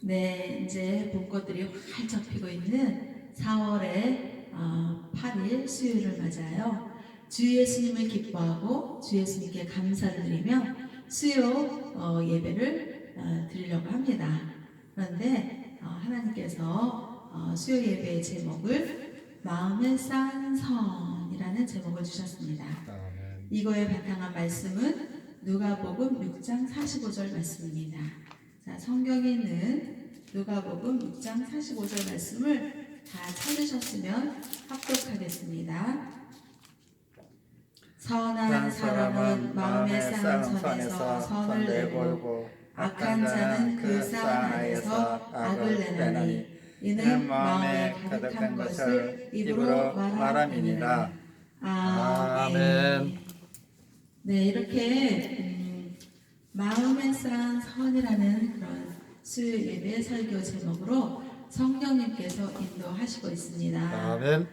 네, 이제 봄꽃들이 활짝 피고 있는 4월의 8일 수요일을 맞아요. 주 예수님을 기뻐하고 주 예수님께 감사를 드리며 수요 예배를 드리려고 합니다. 그런데 하나님께서 수요 예배의 제목을 마음에 쌓은 선이라는 제목을 주셨습니다. 이거에 바탕한 말씀은 누가복음 6장 45절 말씀입니다. 자, 성경에 있는 누가복음 6장 45절 말씀을 다 찾으셨으면 합독하겠습니다. 선한 사람은 마음에 쌓은 선에서 선을 내고 악한 자는 그 쌓은 안에서 악을 내나니 이는 마음에 가득한 것을 입으로 말함이니라. 아멘. 네, 이렇게 마음에 쌓은 선이라는 그런 수요 예배 설교 제목으로 성령님께서 인도하시고 있습니다. 아멘.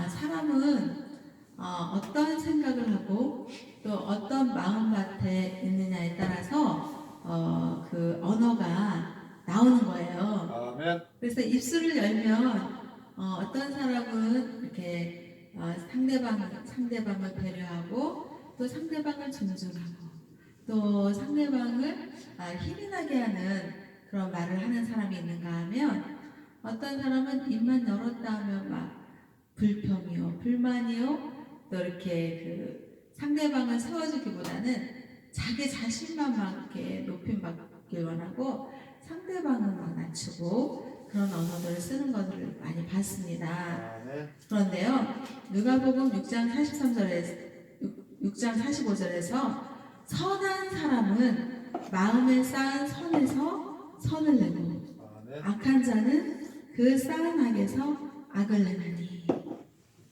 사람은 어떤 생각을 하고 또 어떤 마음밭에 있느냐에 따라서 그 언어가 나오는 거예요. 아멘. 그래서 입술을 열면 어떤 사람은 이렇게 상대방을 배려하고 또 상대방을 존중하고 또 상대방을 힘이 나게 하는 그런 말을 하는 사람이 있는가 하면 어떤 사람은 입만 열었다 하면 막 불평이요, 불만이요, 또 이렇게 그 상대방을 세워주기보다는 자기 자신만 막 이렇게 높임받길 원하고 상대방은 막 낮추고 그런 언어들을 쓰는 것들을 많이 봤습니다. 그런데요, 누가복음 6장 45절에서 선한 사람은 마음에 쌓은 선에서 선을 내고 악한 자는 그 쌓은 악에서 악을 내나니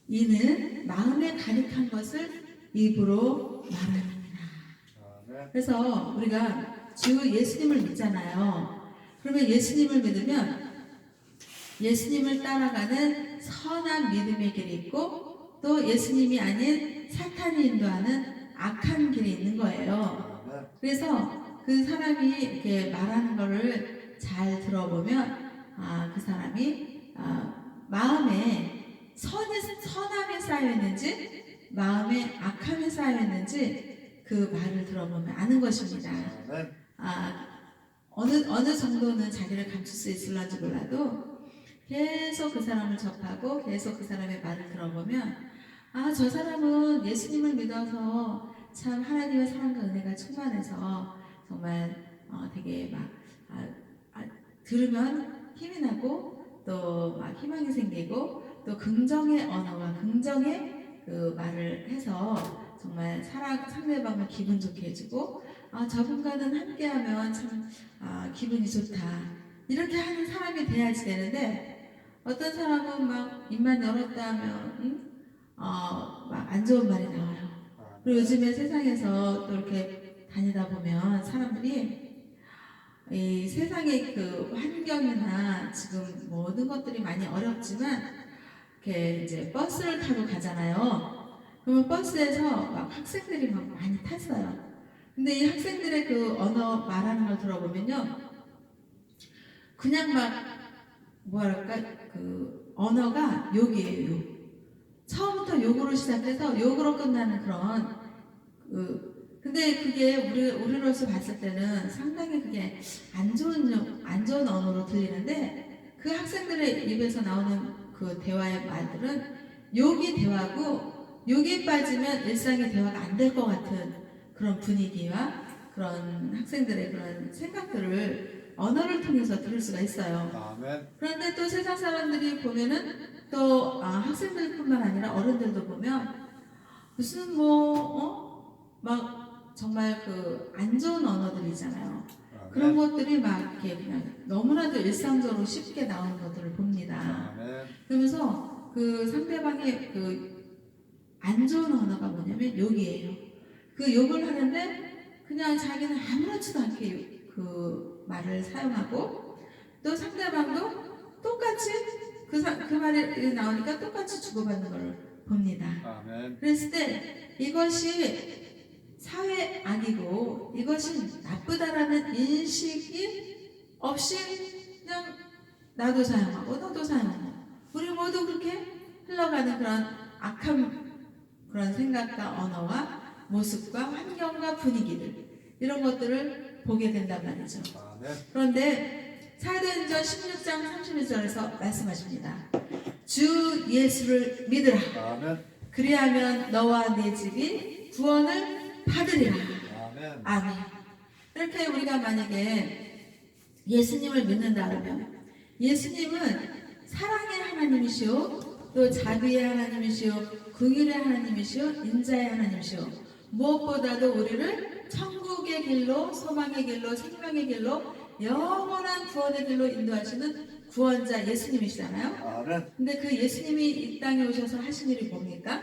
이는 마음에 가득한 것을 입으로 말하느니라. 그래서 우리가 주 예수님을 믿잖아요. 그러면 예수님을 믿으면 예수님을 따라가는 선한 믿음의 길이 있고 또 예수님이 아닌 사탄이 인도하는 악한 길이 있는 거예요. 그래서 그 사람이 이렇게 말하는 거를 잘 들어보면 그 사람이 마음에 선함이 쌓여있는지 마음에 악함이 쌓여있는지 그 말을 들어보면 아는 것입니다. 어느 정도는 자기를 감출 수 있을런지 몰라도 계속 그 사람을 접하고 계속 그 사람의 말을 들어보면 저 사람은 예수님을 믿어서 참 하나님의 사랑과 은혜가 충만해서 정말 되게 막 들으면 힘이 나고 또 막 희망이 생기고 또 긍정의 언어와 긍정의 그 말을 해서 정말 상대방을 기분 좋게 해주고 저분과는 함께하면 참 기분이 좋다 이렇게 하는 사람이 돼야지 되는데 어떤 사람은 막 입만 열었다 하면 막 안 좋은 말이 나와요. 그리고 요즘에 세상에서 또 이렇게 다니다 보면 사람들이 이 세상의 그 환경이나 지금 모든 것들이 많이 어렵지만 이렇게 이제 버스를 타고 가잖아요. 그러면 버스에서 막 학생들이 막 많이 탔어요. 근데 이 학생들의 그 언어 말하는 걸 들어보면요, 그냥 막 뭐랄까 그 언어가 욕이에요. 욕. 처음부터 욕으로 시작해서 욕으로 끝나는 그런 근데 그게 우리로서 봤을 때는 상당히 그게 안 좋은 언어로 들리는데 그 학생들의 입에서 나오는 그 대화의 말들은 욕이 대화고 욕이 빠지면 일상의 대화가 안 될 것 같은 그런 분위기와 그런 학생들의 그런 생각들을 언어를 통해서 들을 수가 있어요. 아멘. 그런데 또 세상 사람들이 보면은 또 학생들뿐만 아니라 어른들도 보면 무슨 막 정말 그 안 좋은 언어들이잖아요. 그런 것들이 막 이렇게 그냥 너무나도 일상적으로 쉽게 나오는 것들을 봅니다. 그러면서 그 상대방의 그 안 좋은 언어가 뭐냐면 욕이에요. 그 욕을 하는데 그냥 자기는 아무렇지도 않게 그 말을 사용하고 또 상대방도 똑같이 그 말이 나오니까 똑같이 주고받는 걸 봅니다. 그랬을 때 이것이 사회 악이고 이것이 나쁘다라는 인식이 없이 그냥 나도 사용하고 너도 사용하고 우리 모두 그렇게 흘러가는 그런 악한 그런 생각과 언어와 모습과 환경과 분위기들 이런 것들을 보게 된단 말이죠. 그런데 사도행전 16장 31절에서 말씀하십니다. 주 예수를 믿으라. 그리하면 너와 네 집이 구원을 받으리라. 아멘. 이렇게 우리가 만약에 예수님을 믿는다 그러면 예수님은 사랑의 하나님이시오, 또 자비의 하나님이시오, 긍휼의 하나님이시오, 인자의 하나님이시오. 무엇보다도 우리를 천국의 길로, 소망의 길로, 생명의 길로, 영원한 구원의 길로 인도하시는 구원자 예수님이시잖아요. 근데 그 예수님이 이 땅에 오셔서 하신 일이 뭡니까?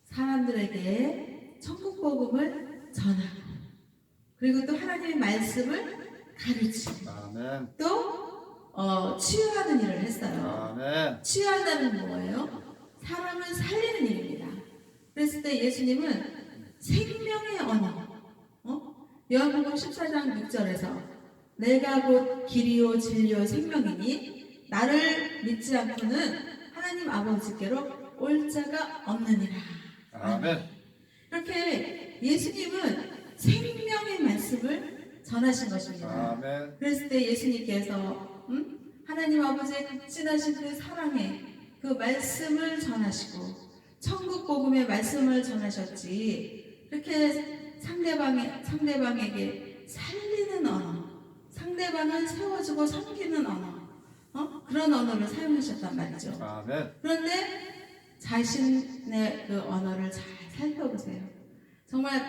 사람들에게 천국 복음을 전하고, 그리고 또 하나님의 말씀을 가르치고, 또 치유하는 일을 했어요. 치유한다는 뭐예요? 사람을 살리는 일입니다. 그랬을 때 예수님은 생명의 언어, 요한복음 14장 6절에서 내가 곧 길이요 진리요 생명이니 나를 믿지 않고는 하나님 아버지께로 올 자가 없느니라. 아멘. 이렇게 예수님은 생명의 말씀을 전하신 것입니다. 아멘. 그랬을 때 예수님께서 하나님 아버지의 극진하신 그 사랑의 그 말씀을 전하시고 천국 복음의 말씀을 전하셨지, 이렇게 상대방에게 살리는 언어, 상대방을 세워주고 섬기는 언어, 그런 언어를 사용하셨단 말이죠. 아멘. 그런데 자신의 그 언어를 잘 살펴보세요. 정말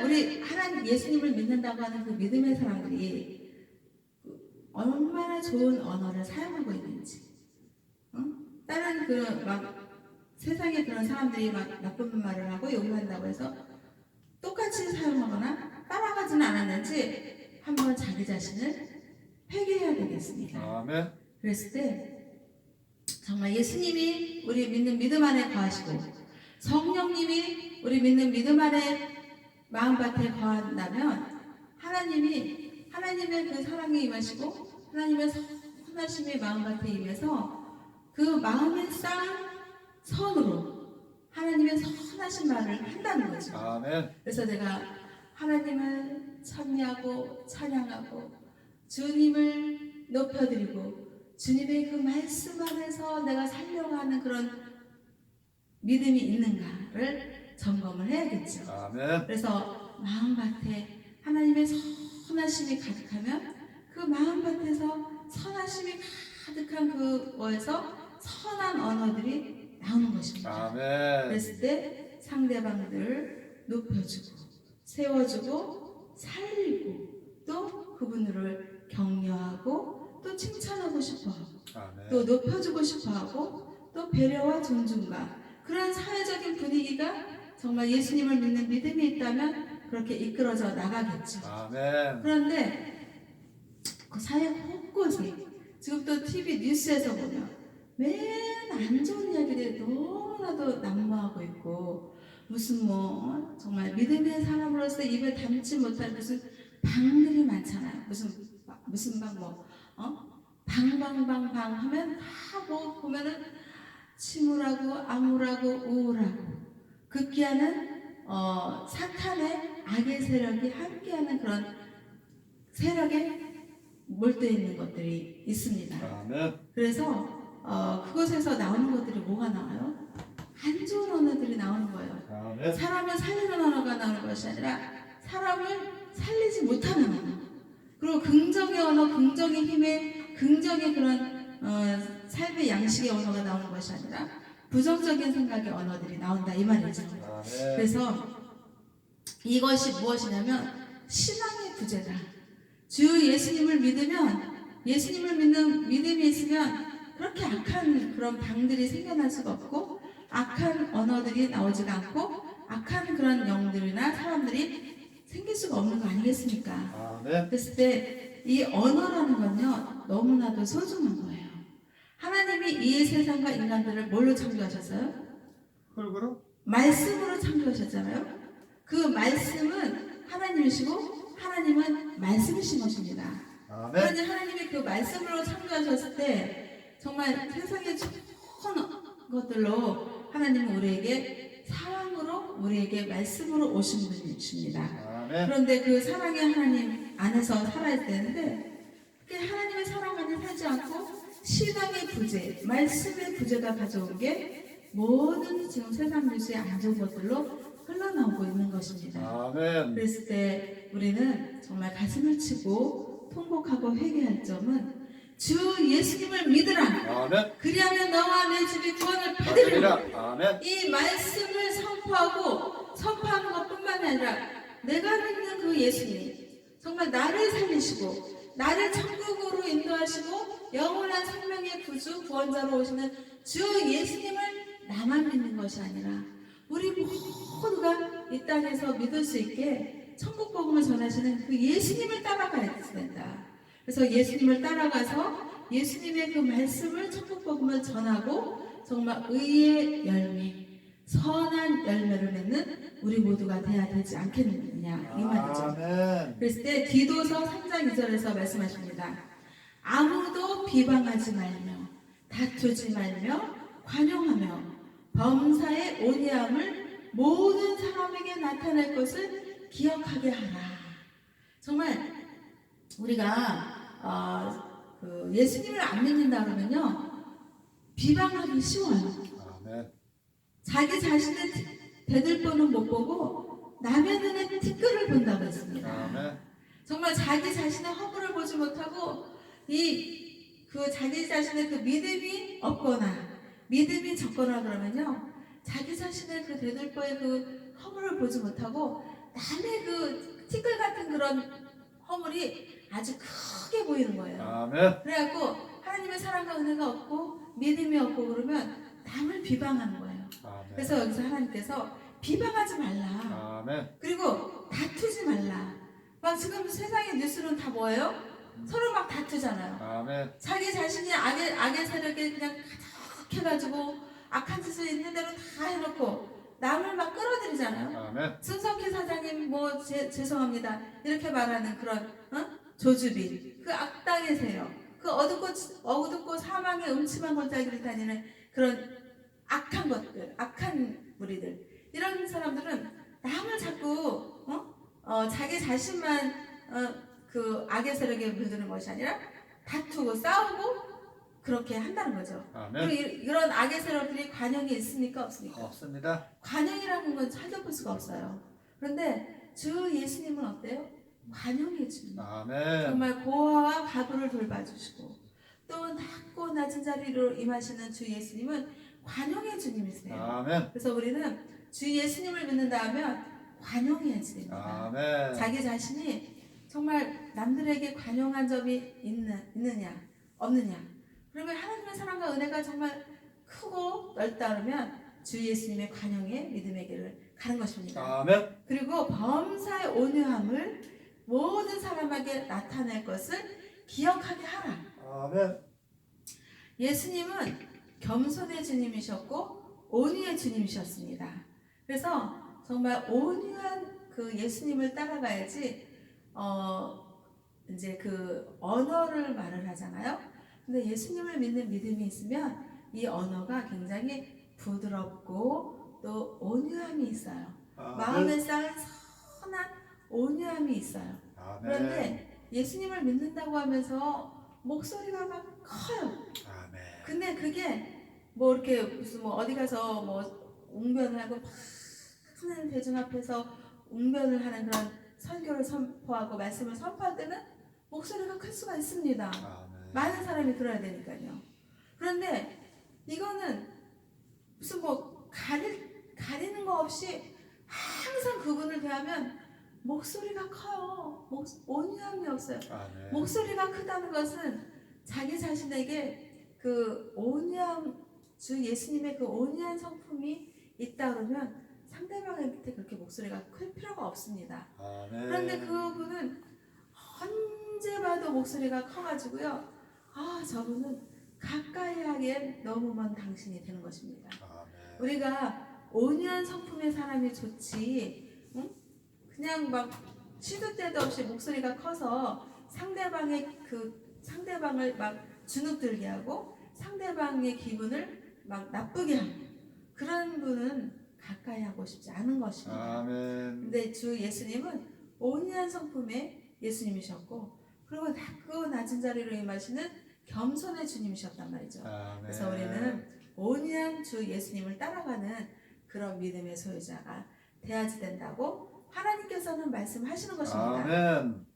우리 하나님 예수님을 믿는다고 하는 그 믿음의 사람들이 얼마나 좋은 언어를 사용하고 있는지, 다른 세상에 그런 사람들이 막 나쁜 말을 하고 욕을 한다고 해서 똑같이 사용하거나 따라가지는 않았는지 한번 자기 자신을 회개해야 되겠습니다. 아멘. 그랬을 때 정말 예수님이 우리 믿는 믿음 안에 거하시고 성령님이 우리 믿는 믿음 안에 마음밭에 거한다면 하나님의 그 사랑에 임하시고 하나님의 선하심의 마음밭에 임해서 그 마음에 쌓은 선으로 하나님의 선하신 말을 한다는 거죠. 아멘. 그래서 내가 하나님을 찬미하고 찬양하고 주님을 높여드리고 주님의 그 말씀 안에서 내가 살려고 하는 그런 믿음이 있는가를 점검을 해야겠죠. 아멘. 그래서 마음밭에 하나님의 선하심이 가득하면 그 마음밭에서 선하심이 가득한 그거에서 선한 언어들이 나오는 것입니다. 아멘. 그랬을 때 상대방들을 높여주고 세워주고 살리고 또 그분들을 격려하고 또 칭찬하고 싶어하고 또 높여주고 싶어하고 또 배려와 존중과 그런 사회적인 분위기가 정말 예수님을 믿는 믿음이 있다면 그렇게 이끌어져 나가겠죠. 아멘. 그런데 그 사회 곳곳에 지금 또 TV 뉴스에서 보면 맨 안 좋은 이야기들이 너무나도 난무하고 있고 무슨 정말 믿음의 사람으로서 입에 담지 못할 무슨 방들이 많잖아요. 무슨 방방방방 하면 다 보면은 침울하고 암울하고 우울하고 급기야는 사탄의 악의 세력이 함께하는 그런 세력에 몰두해 있는 것들이 있습니다. 아멘. 그래서 그곳에서 나오는 것들이 뭐가 나와요? 안 좋은 언어들이 나오는 거예요. 아멘. 사람을 살리는 언어가 나오는 것이 아니라 사람을 살리지 못하는 언어, 그리고 긍정의 언어, 긍정의 힘의 긍정의 그런 삶의 양식의 언어가 나오는 것이 아니라 부정적인 생각의 언어들이 나온다 이 말이죠. 아멘. 그래서 이것이 무엇이냐면 신앙의 부재다. 주 예수님을 믿으면, 예수님을 믿는 믿음이 있으면 그렇게 악한 그런 방들이 생겨날 수가 없고 악한 언어들이 나오지가 않고 악한 그런 영들이나 사람들이 생길 수가 없는 거 아니겠습니까? 아, 네. 그랬을 때 이 언어라는 건요 너무나도 소중한 거예요. 하나님이 이 세상과 인간들을 뭘로 창조하셨어요? 흙으로? 말씀으로 창조하셨잖아요. 그 말씀은 하나님이시고 하나님은 말씀이신 것입니다. 아멘. 그러니 하나님이 그 말씀으로 창조하셨을 때 정말 세상의 좋은 것들로 하나님은 우리에게 사랑으로 우리에게 말씀으로 오신 분이십니다. 아멘. 그런데 그 사랑의 하나님 안에서 살아야 되는데 그게 하나님의 사랑 안에 살지 않고 신앙의 부재, 말씀의 부재가 가져온 게 모든 지금 세상 뉴스에 안 좋은 것들로 흘러나오고 있는 것입니다. 아멘. 그랬을 때 우리는 정말 가슴을 치고 통곡하고 회개할 점은 주 예수님을 믿으라. 아멘. 그리하면 너와 내 집이 구원을 받으리라. 받으리라. 아멘. 이 말씀을 선포하는 것뿐만 아니라 내가 믿는 그 예수님 정말 나를 살리시고 나를 천국으로 인도하시고 영원한 생명의 구주 구원자로 오시는 주 예수님을 나만 믿는 것이 아니라 우리 모두가 이 땅에서 믿을 수 있게 천국 복음을 전하시는 그 예수님을 따라가야 된다. 그래서 예수님을 따라가서 예수님의 그 말씀을 천국 복음을 전하고 정말 의의 열매, 선한 열매를 맺는 우리 모두가 돼야 되지 않겠느냐 이 말이죠. 아멘. 그랬을 때 디도서 3장 2절에서 말씀하십니다. 아무도 비방하지 말며 다투지 말며 관용하며 범사의 온유함을 모든 사람에게 나타낼 것을 기억하게 하라. 정말 우리가 그 예수님을 안 믿는다 그러면요 비방하기 쉬워요. 아멘. 자기 자신의 대들보는 못 보고 남의 눈에 티끌을 본다고 했습니다. 아멘. 정말 자기 자신의 허물을 보지 못하고 그 자기 자신의 그 믿음이 없거나 믿음이 적거나 그러면요 자기 자신의 그 대들보의 그 허물을 보지 못하고 남의 그 티끌 같은 그런 허물이 아주 크게 보이는 거예요. 아멘. 그래갖고 하나님의 사랑과 은혜가 없고 믿음이 없고 그러면 남을 비방하는 거예요. 아멘. 그래서 여기서 하나님께서 비방하지 말라. 아멘. 그리고 다투지 말라. 막 지금 세상의 뉴스는 다 뭐예요? 서로 막 다투잖아요. 아멘. 자기 자신이 악의 세력에 그냥 가득해가지고 악한 짓을 있는 대로 다 해놓고 남을 막 끌어들이잖아요. 아멘. 손석희 사장님 뭐 죄송합니다 이렇게 말하는 그런 조주빈 그 악당의 세력 그 어둡고 사망의 음침한 골짜기를 다니는 그런 악한 것들 악한 무리들 이런 사람들은 남을 자꾸 자기 자신만 그 악의 세력에 물드는 것이 아니라 다투고 싸우고 그렇게 한다는 거죠. 아멘. 그리고 이런 악의 세력들이 관용이 있습니까 없습니까? 없습니다. 관용이라는 건 찾아볼 수가 없어요. 그런데 주 예수님은 어때요? 관용의 주님. 아멘. 정말 고아와 가부를 돌봐주시고 또 낮고 낮은 자리로 임하시는 주 예수님은 관용의 주님이세요. 아멘. 그래서 우리는 주 예수님을 믿는다 하면 관용해야 됩니다. 아멘. 자기 자신이 정말 남들에게 관용한 점이 있느냐 없느냐 그러면 하나님의 사랑과 은혜가 정말 크고 넓다 그러면 주 예수님의 관용의 믿음의 길을 가는 것입니다. 아멘. 그리고 범사의 온유함을 모든 사람에게 나타낼 것을 기억하게 하라. 아멘. 예수님은 겸손의 주님이셨고 온유의 주님이셨습니다. 그래서 정말 온유한 그 예수님을 따라가야지 이제 그 언어를 말을 하잖아요. 근데 예수님을 믿는 믿음이 있으면 이 언어가 굉장히 부드럽고 또 온유함이 있어요. 마음에 쌓인 선한 온유함이 있어요. 아멘. 그런데 예수님을 믿는다고 하면서 목소리가 막 커요. 아멘. 근데 그게 뭐 이렇게 무슨 뭐 어디 가서 뭐 웅변을 하고 많은 대중 앞에서 웅변을 하는 그런 설교를 선포하고 말씀을 선포할 때는 목소리가 클 수가 있습니다. 아멘. 많은 사람이 들어야 되니까요. 그런데 이거는 무슨 뭐 가리는 거 없이 항상 그분을 대하면 목소리가 커요. 온유함이 없어요. 아멘. 목소리가 크다는 것은 자기 자신에게 그 온유함, 주 예수님의 그 온유한 성품이 있다 그러면 상대방한테 그렇게 목소리가 클 필요가 없습니다. 아멘. 그런데 그분은 언제 봐도 목소리가 커가지고요. 저분은 가까이 하기엔 너무 먼 당신이 되는 것입니다. 아멘. 우리가 온유한 성품의 사람이 좋지, 응? 그냥 막 시도 때도 없이 목소리가 커서 상대방을 막 주눅들게 하고 상대방의 기분을 막 나쁘게 하고 그런 분은 가까이 하고 싶지 않은 것입니다. 아멘. 근데 주 예수님은 온유한 성품의 예수님이셨고 그리고 낮고 낮은 자리로 임하시는 겸손의 주님이셨단 말이죠. 아멘. 그래서 우리는 온유한 주 예수님을 따라가는 그런 믿음의 소유자가 되어야 된다고 하나님께서는 말씀하시는 것입니다. 아멘.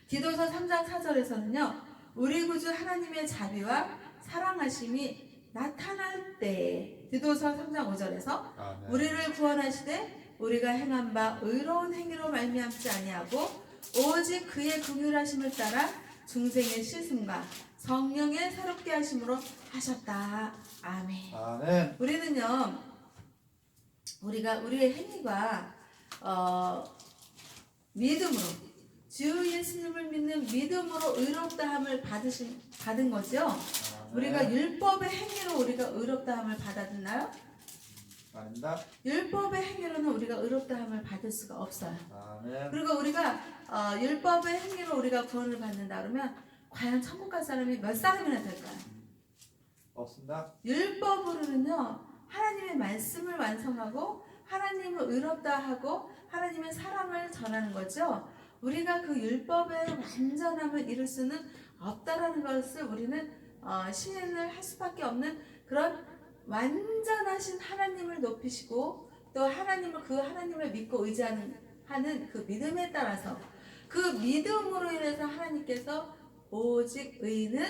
디도서 3장 4절에서는요. 우리 구주 하나님의 자비와 사랑하심이 나타날 때 디도서 3장 5절에서 아멘. 우리를 구원하시되 우리가 행한 바 의로운 행위로 말미암지 아니하고 오직 그의 긍휼하심을 따라 중생의 씻음과 성령의 새롭게 하심으로 하셨다. 아멘. 아멘. 우리는요. 우리의 행위가 믿음으로 주 예수님을 믿는 믿음으로 의롭다함을 받은 거죠. 아멘. 우리가 율법의 행위로 우리가 의롭다함을 받았나요? 아닙니다. 율법의 행위로는 우리가 의롭다함을 받을 수가 없어요. 아멘. 그리고 우리가 율법의 행위로 우리가 구원을 받는다 그러면 과연 천국 갈 사람이 몇 사람이나 될까요? 없습니다. 율법으로는요 하나님의 말씀을 완성하고 하나님을 의롭다 하고 하나님의 사랑을 전하는 거죠. 우리가 그 율법의 완전함을 이룰 수는 없다라는 것을 우리는 시인을 할 수밖에 없는 그런 완전하신 하나님을 높이시고 또 하나님을 믿고 의지하는 그 믿음에 따라서 그 믿음으로 인해서 하나님께서 오직 의인은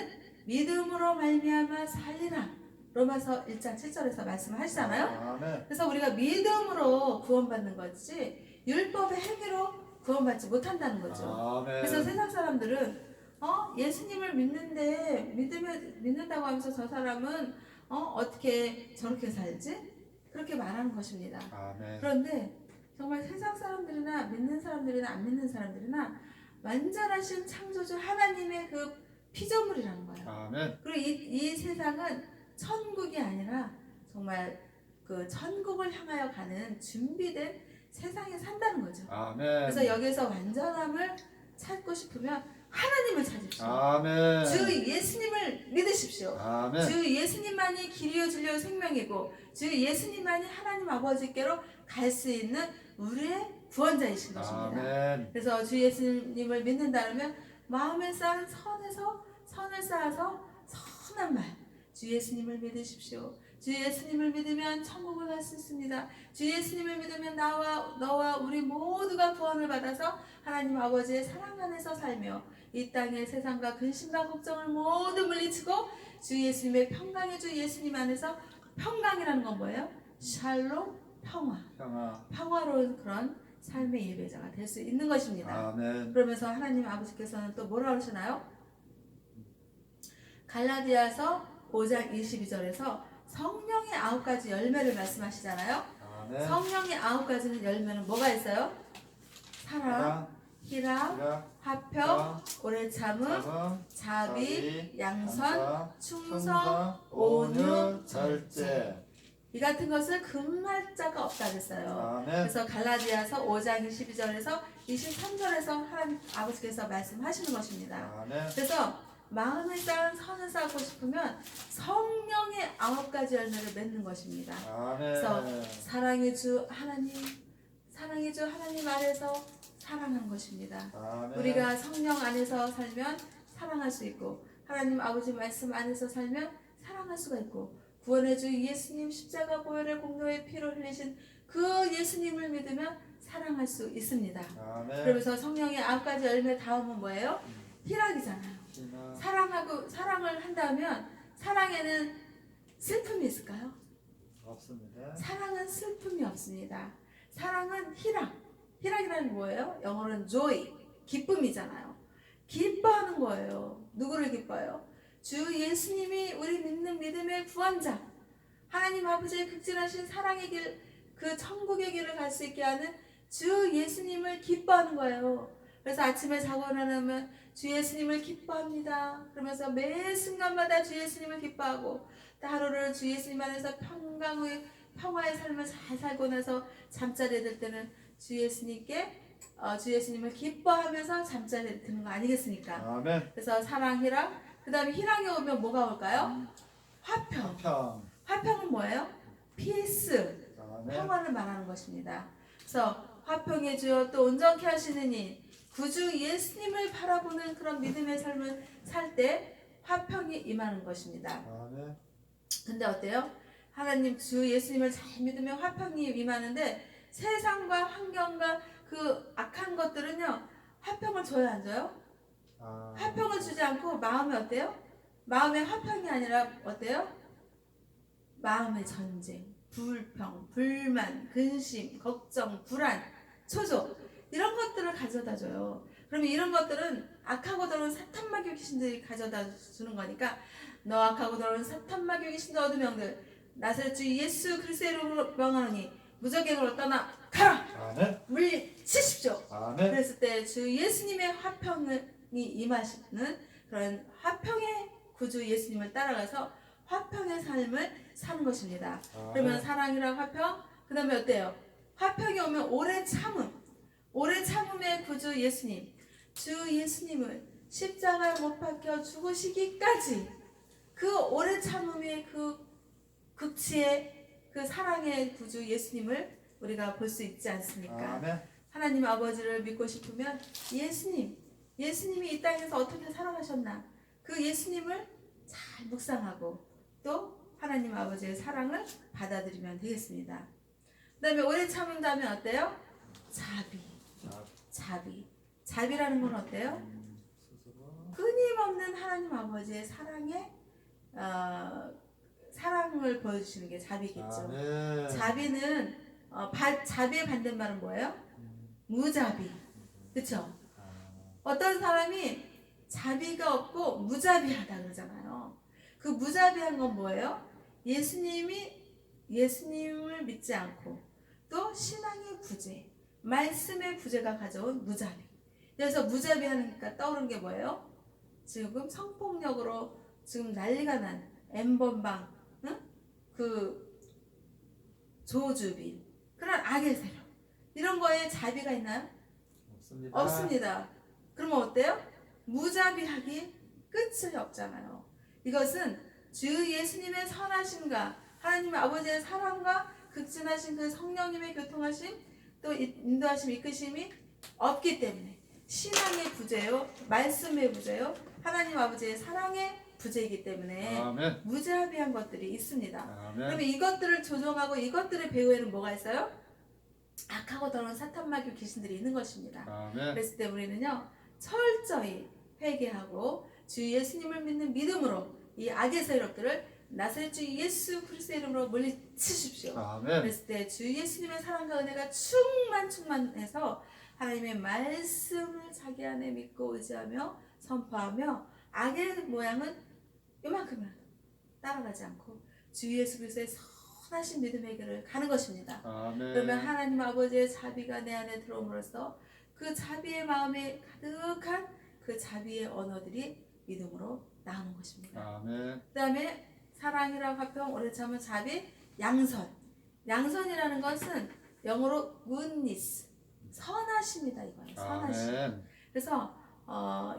믿음으로 말미암아 살리라 로마서 1장 7절에서 말씀을 하시잖아요. 아멘. 그래서 우리가 믿음으로 구원받는 거지 율법의 행위로 구원받지 못한다는 거죠. 아멘. 그래서 세상 사람들은 예수님을 믿는다고 하면서 저 사람은 어떻게 저렇게 살지? 그렇게 말하는 것입니다. 아멘. 그런데 정말 세상 사람들이나 믿는 사람들이나 안 믿는 사람들이나 완전하신 창조주 하나님의 그 피조물이라는 거예요. 아멘. 그리고 이 세상은 천국이 아니라 정말 그 천국을 향하여 가는 준비된 세상에 산다는 거죠. 아멘. 그래서 여기서 완전함을 찾고 싶으면 하나님을 찾으십시오. 아멘. 주 예수님을 믿으십시오. 아멘. 주 예수님만이 길이요 진리요 생명이고 주 예수님만이 하나님 아버지께로 갈 수 있는 우리의 구원자이신 것입니다. 아멘. 그래서 주 예수님을 믿는다면 마음에 쌓은 선을 쌓아서 선한 말 주 예수님을 믿으십시오. 주 예수님을 믿으면 천국을 갈 수 있습니다. 주 예수님을 믿으면 너와 우리 모두가 구원을 받아서 하나님 아버지의 사랑 안에서 살며 이 땅의 세상과 근심과 걱정을 모두 물리치고 주 예수님의 평강의 주 예수님 안에서 평강이라는 건 뭐예요? 샬롬, 평화로운 그런 삶의 예배자가 될 수 있는 것입니다. 아멘. 그러면서 하나님 아버지께서는 또 뭐라 그러시나요? 갈라디아서 5장 22절에서 성령의 9가지 열매를 말씀하시잖아요. 아멘. 성령의 9가지는 열매는 뭐가 있어요? 사랑, 희락, 화평, 오래 참음, 자비, 양선, 충성, 온유, 절제. 이 같은 것을 금할 자가 없다 그랬어요. 아멘. 그래서 갈라디아서 5장 22절에서 23절에서 하나님 아버지께서 말씀하시는 것입니다. 아멘. 그래서 마음에 쌓은 선을 쌓고 싶으면 성령의 9가지 열매를 맺는 것입니다. 아멘. 그래서 사랑의 주 하나님 아래서 사랑하는 것입니다. 아멘. 우리가 성령 안에서 살면 사랑할 수 있고 하나님 아버지 말씀 안에서 살면 사랑할 수가 있고 구원의 주 예수님 십자가 보혈의 공로의 피로 흘리신 그 예수님을 믿으면 사랑할 수 있습니다. 아멘. 그러면서 성령의 9가지 열매 다음은 뭐예요? 희락이잖아요. 사랑을 한다면 사랑에는 슬픔이 있을까요? 없습니다. 사랑은 슬픔이 없습니다. 사랑은 희락이라는 뭐예요? 영어로는 joy, 기쁨이잖아요. 기뻐하는 거예요. 누구를 기뻐요? 주 예수님이 우리 믿는 믿음의 구원자, 하나님 아버지의 극진하신 사랑의 길, 그 천국의 길을 갈 수 있게 하는 주 예수님을 기뻐하는 거예요. 그래서 아침에 자고 일어나면 주 예수님을 기뻐합니다. 그러면서 매 순간마다 주 예수님을 기뻐하고 또 하루를 주 예수님 안에서 평화의 삶을 잘 살고 나서 잠자리에 들 때는 주 예수님께 주 예수님을 기뻐하면서 잠자리에 드는 거 아니겠습니까? 아멘. 그래서 사랑이랑 그 다음에 희랑이 오면 뭐가 올까요? 화평. 평. 화평은 뭐예요? 피스. 아멘. 평화를 말하는 것입니다. 그래서 화평의 주여 또 온전케 하시는 이 구주 예수님을 바라보는 그런 믿음의 삶을 살 때 화평이 임하는 것입니다. 아멘. 근데 어때요? 하나님 주 예수님을 잘 믿으면 화평이 임하는데 세상과 환경과 그 악한 것들은요 화평을 줘요 안 줘요? 아, 화평을 주지 않고 마음이 어때요? 마음의 화평이 아니라 어때요? 마음의 전쟁, 불평, 불만, 근심, 걱정, 불안, 초조 이런 것들을 가져다 줘요. 그러면 이런 것들은 악하고 더러운 사탄 마귀 귀신들이 가져다 주는 거니까 너 악하고 더러운 사탄 마귀 귀신들 어둠의 영들 나사렛 주 예수 그리스도의 이름으로 명하노니 무적행으로 떠나 가라! 아멘. 물리치십시오. 아멘. 그랬을 때 주 예수님의 화평이 임하시는 그런 화평의 구주 예수님을 따라가서 화평의 삶을 사는 것입니다. 그러면 아멘. 사랑이랑 화평, 그 다음에 어때요? 화평이 오면 오래 참음, 오래 참음의 구주 예수님, 주 예수님을 십자가에 못 박혀 죽으시기까지 그 오래 참음의 그 극치의 그 사랑의 구주 예수님을 우리가 볼 수 있지 않습니까? 아멘. 하나님 아버지를 믿고 싶으면 예수님이 이 땅에서 어떻게 살아가셨나 그 예수님을 잘 묵상하고 또 하나님 아버지의 사랑을 받아들이면 되겠습니다. 그 다음에 오래 참은 다음에 어때요? 자비라는 건 어때요? 스스로. 끊임없는 하나님 아버지의 사랑을 보여주시는 게 자비겠죠. 아멘. 자비는 자비의 반대말은 뭐예요? 무자비. 그쵸? 어떤 사람이 자비가 없고 무자비하다 그러잖아요. 그 무자비한 건 뭐예요? 예수님을 믿지 않고 또 신앙의 부재, 말씀의 부재가 가져온 무자비. 그래서 무자비하니까 떠오르는 게 뭐예요? 지금 성폭력으로 지금 난리가 난 N번방, 응? 그 조주빈, 그런 악의 세력 이런 거에 자비가 있나요? 없습니다. 없습니다. 그러면 어때요? 무자비하기 끝이 없잖아요. 이것은 주 예수님의 선하심과 하나님 아버지의 사랑과 극진하신 그 성령님의 교통하심 또 인도하심 이끄심이 없기 때문에 신앙의 부재요, 말씀의 부재요, 하나님 아버지의 사랑의 부재이기 때문에 아멘. 무자비한 것들이 있습니다. 아멘. 그러면 이것들을 조정하고 이것들의 배후에는 뭐가 있어요? 악하고 더러운 사탄 마귀 귀신들이 있는 것입니다. 아멘. 그랬을 때 우리는요 철저히 회개하고 주 예수님을 믿는 믿음으로 이 악의 세력들을 나사렛 주 예수 그리스도의 이름으로 물리치십시오. 아멘. 그랬을 때 주 예수님의 사랑과 은혜가 충만해서 하나님의 말씀을 자기 안에 믿고 의지하며 선포하며 악의 모양은 이만큼이라도 따라가지 않고 주 예수 그리스도의 선하신 믿음의 길을 가는 것입니다. 아멘. 그러면 하나님 아버지의 자비가 내 안에 들어옴으로써 그 자비의 마음에 가득한 그 자비의 언어들이 믿음으로 나오는 것입니다. 아멘. 그 다음에 사랑이랑 화평, 오래 참은 자비, 양선. 양선이라는 것은 영어로 goodness, 선하심이다 이거예요. 선하심. 아멘. 그래서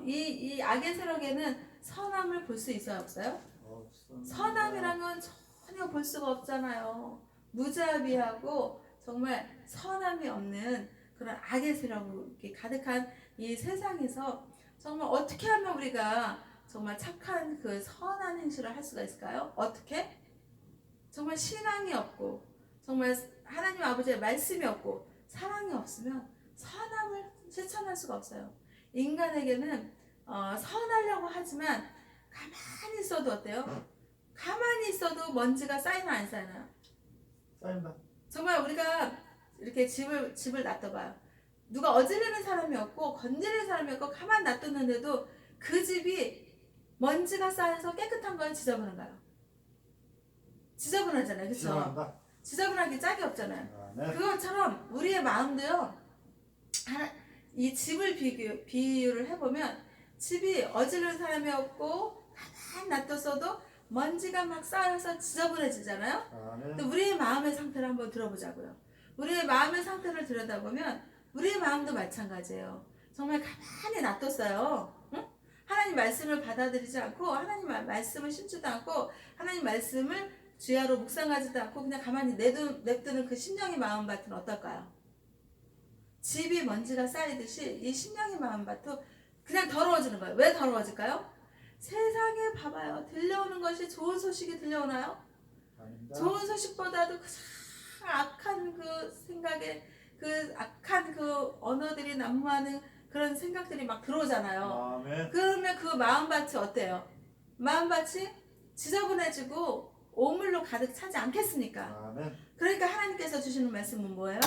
이 악의 세력에는 선함을 볼 수 있어요, 없어요? 없습니다. 선함이란 건 전혀 볼 수가 없잖아요. 무자비하고 정말 선함이 없는 그런 악의 세력이 가득한 이 세상에서 정말 어떻게 하면 우리가 정말 착한 그 선한 행실을 할 수가 있을까요? 어떻게? 정말 신앙이 없고 정말 하나님 아버지의 말씀이 없고 사랑이 없으면 선함을 실천할 수가 없어요. 인간에게는 선하려고 하지만 가만히 있어도 어때요? 가만히 있어도 먼지가 쌓이나 안 쌓이나요? 쌓인다. 정말 우리가 이렇게 집을 놔둬봐요. 누가 어지르는 사람이 없고 건드리는 사람이 없고 가만 놔뒀는데도 그 집이 먼지가 쌓여서 깨끗한 거예요? 지저분한가요? 지저분하잖아요. 그렇죠? 지나간다. 지저분하기 짝이 없잖아요. 아멘. 그것처럼 우리의 마음도요. 이 집을 비유를 해보면 집이 어지르는 사람이 없고 가만 놔뒀어도 먼지가 막 쌓여서 지저분해지잖아요. 아멘. 근데 우리의 마음의 상태를 한번 들어보자고요. 우리의 마음의 상태를 들여다보면 우리의 마음도 마찬가지예요. 정말 가만히 놔뒀어요. 응? 하나님 말씀을 받아들이지 않고 하나님 말씀을 심지도 않고 하나님 말씀을 주야로 묵상하지도 않고 그냥 가만히 냅두는 그 심령의 마음밭은 어떨까요? 집이 먼지가 쌓이듯이 이 심령의 마음밭도 그냥 더러워지는 거예요. 왜 더러워질까요? 세상에 봐봐요. 들려오는 것이 좋은 소식이 들려오나요? 아닙니다. 좋은 소식보다도 가장 악한 그 생각에 그 악한 그 언어들이 난무하는 그런 생각들이 막 들어오잖아요. 아멘. 그러면 그 마음밭이 어때요? 마음밭이 지저분해지고 오물로 가득 차지 않겠습니까? 아멘. 그러니까 하나님께서 주시는 말씀은 뭐예요?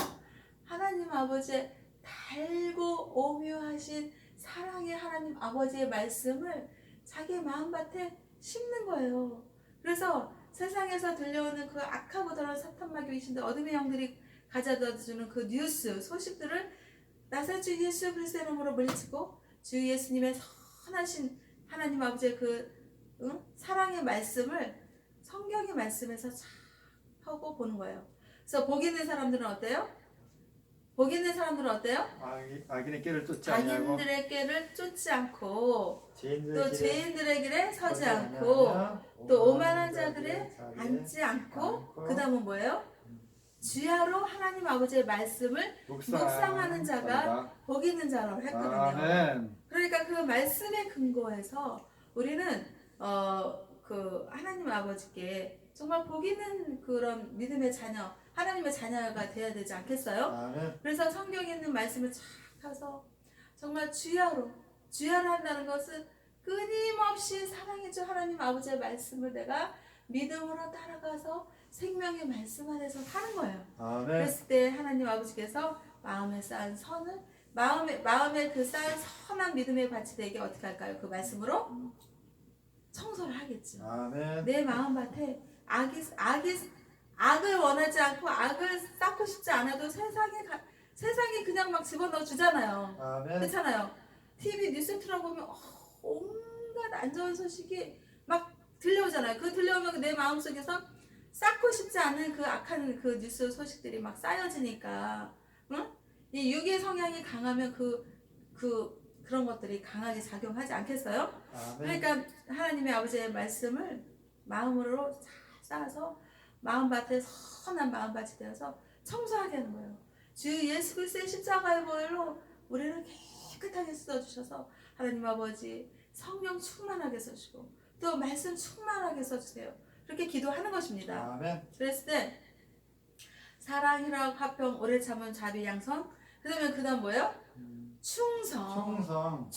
하나님 아버지의 달고 오묘하신 사랑의 하나님 아버지의 말씀을 자기 마음밭에 심는 거예요. 그래서 세상에서 들려오는 그 악하고 더러운 사탄마귀 귀신들 어둠의 영들이 가져다 주는 그 뉴스 소식들을 나사렛 주 예수 그리스도의 이름으로 물리치고 주 예수님의 선하신 하나님 아버지의 그 사랑의 말씀을 성경의 말씀에서 잘 하고 보는 거예요. 그래서 복 있는 사람들은 어때요? 복 있는 사람들은 어때요? 악인의 길을 쫓지 아니하고 악인들의 길을 쫓지 않고 죄인들의 또 길에 죄인들의 길에 서지 않고 아니하며 또 오만한 자들의 자리에 앉지 않고 않고 그 다음은 뭐예요? 주야로 하나님 아버지의 말씀을 묵상하는 자가 복 있는 자라고 했거든요. 아멘. 그러니까 그 말씀의 근거에서 우리는 그 하나님 아버지께 정말 복 있는 그런 믿음의 자녀, 하나님의 자녀가 돼야 되지 않겠어요? 아멘. 그래서 성경에 있는 말씀을 쫙 펴서 정말 주야로 한다는 것은 끊임없이 사랑해줘 하나님 아버지의 말씀을 내가 믿음으로 따라가서 생명의 말씀 안에서 사는 거예요. 아멘. 그랬을 때 하나님 아버지께서 마음에 쌓은 선을 마음에 그 쌓은 선한 믿음의 밭이 되게 어떻게 할까요? 그 말씀으로 청소를 하겠죠. 아멘. 내 마음밭에 악을 원하지 않고 악을 쌓고 싶지 않아도 세상에 그냥 막 집어넣어 주잖아요. 아멘. 그렇잖아요. TV 뉴스 틀어보면 온갖 안 좋은 소식이 막 들려오잖아요. 그 들려오면 내 마음속에서 쌓고 싶지 않은 그 악한 그 뉴스 소식들이 막 쌓여지니까, 응? 이 육의 성향이 강하면 그런 것들이 강하게 작용하지 않겠어요? 아멘. 그러니까 하나님의 아버지의 말씀을 마음으로 잘 쌓아서 마음밭에 선한 마음밭이 되어서 청소하게 하는 거예요. 주 예수 그리스도의 십자가의 보혈로 우리를 깨끗하게 씻어주셔서 하나님 아버지 성령 충만하게 써주시고 또 말씀 충만하게 써주세요. 그렇게 기도하는 것입니다. 아멘. 그랬을 때 사랑, 희락, 화평, 오래 참음, 자비, 양선 그다음 뭐예요? 충성.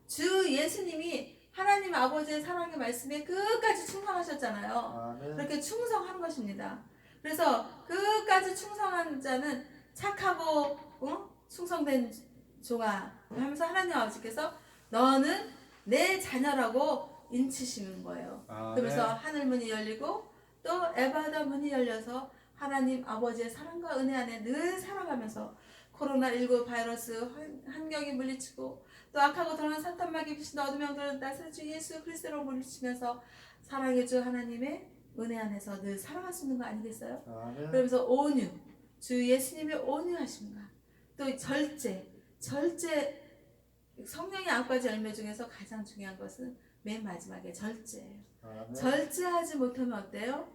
주 예수님이 하나님 아버지의 사랑의 말씀에 끝까지 충성하셨잖아요. 아멘. 그렇게 충성하는 것입니다. 그래서 끝까지 충성한 자는 착하고 충성된 종아 하면서 하나님 아버지께서 너는 내 자녀라고 인치시는 거예요. 아멘. 그러면서 하늘 문이 열리고 또 에바다 문이 열려서 하나님 아버지의 사랑과 은혜 안에 늘 살아가면서 코로나19 바이러스 환경이 물리치고 또 악하고 더러운 사탄마귀 귀신 어둠의 영들은 나사렛 주 예수 그리스도로 물리치면서 사랑의 주 하나님의 은혜 안에서 늘 살아갈 수 있는 거 아니겠어요? 아멘. 그러면서 온유, 주 예수님의 온유하심과 또 절제 성령의 9가지 열매 중에서 가장 중요한 것은 맨 마지막에 절제예요. 아멘. 절제하지 못하면 어때요?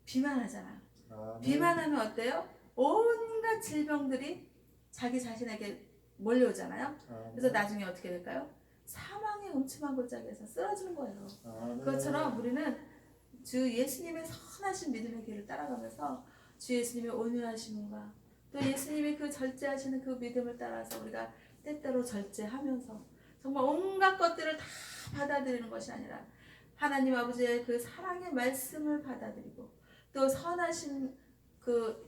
비만하잖아요. 아멘. 비만하면 어때요? 온갖 질병들이 자기 자신에게 몰려오잖아요. 아멘. 그래서 나중에 어떻게 될까요? 사망의 음침한 골짜기에서 쓰러지는 거예요. 아멘. 그것처럼 우리는 주 예수님의 선하신 믿음의 길을 따라가면서 주 예수님의 온유하심과 또 예수님의 그 절제하시는 그 믿음을 따라서 우리가 때때로 절제하면서 정말 온갖 것들을 다 받아들이는 것이 아니라 하나님 아버지의 그 사랑의 말씀을 받아들이고 또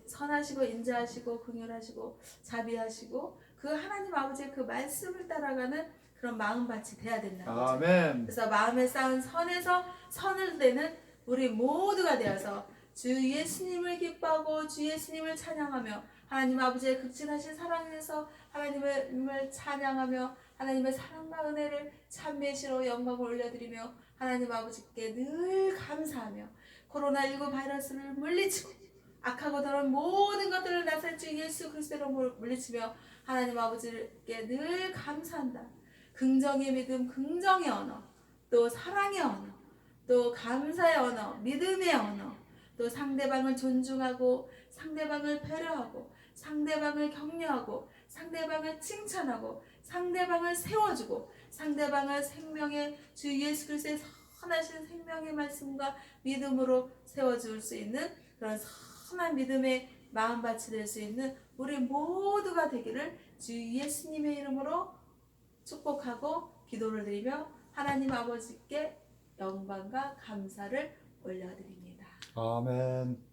선하시고 인자하시고 긍휼하시고 자비하시고 그 하나님 아버지의 그 말씀을 따라가는 그런 마음밭이 돼야 된다. 아멘. 그래서 마음에 쌓은 선에서 선을 내는 우리 모두가 되어서 주 예수님을 기뻐하고 주 예수님을 찬양하며 하나님 아버지의 극진하신 사랑에서 하나님을 찬양하며 하나님의 사랑과 은혜를 찬미시로 영광을 올려드리며 하나님 아버지께 늘 감사하며 코로나19 바이러스를 물리치고 악하고 더러운 모든 것들을 나살 주 예수 그리스도로 물리치며 하나님 아버지께 늘 감사한다. 긍정의 믿음, 긍정의 언어, 또 사랑의 언어, 또 감사의 언어, 믿음의 언어, 또 상대방을 존중하고 상대방을 배려하고 상대방을 격려하고 상대방을 칭찬하고 상대방을 세워주고 상대방을 생명의 주 예수 그리스도의 선하신 생명의 말씀과 믿음으로 세워줄 수 있는 그런 선한 믿음의 마음밭이 될 수 있는 우리 모두가 되기를 주 예수님의 이름으로 축복하고 기도를 드리며 하나님 아버지께 영광과 감사를 올려드립니다. 아멘.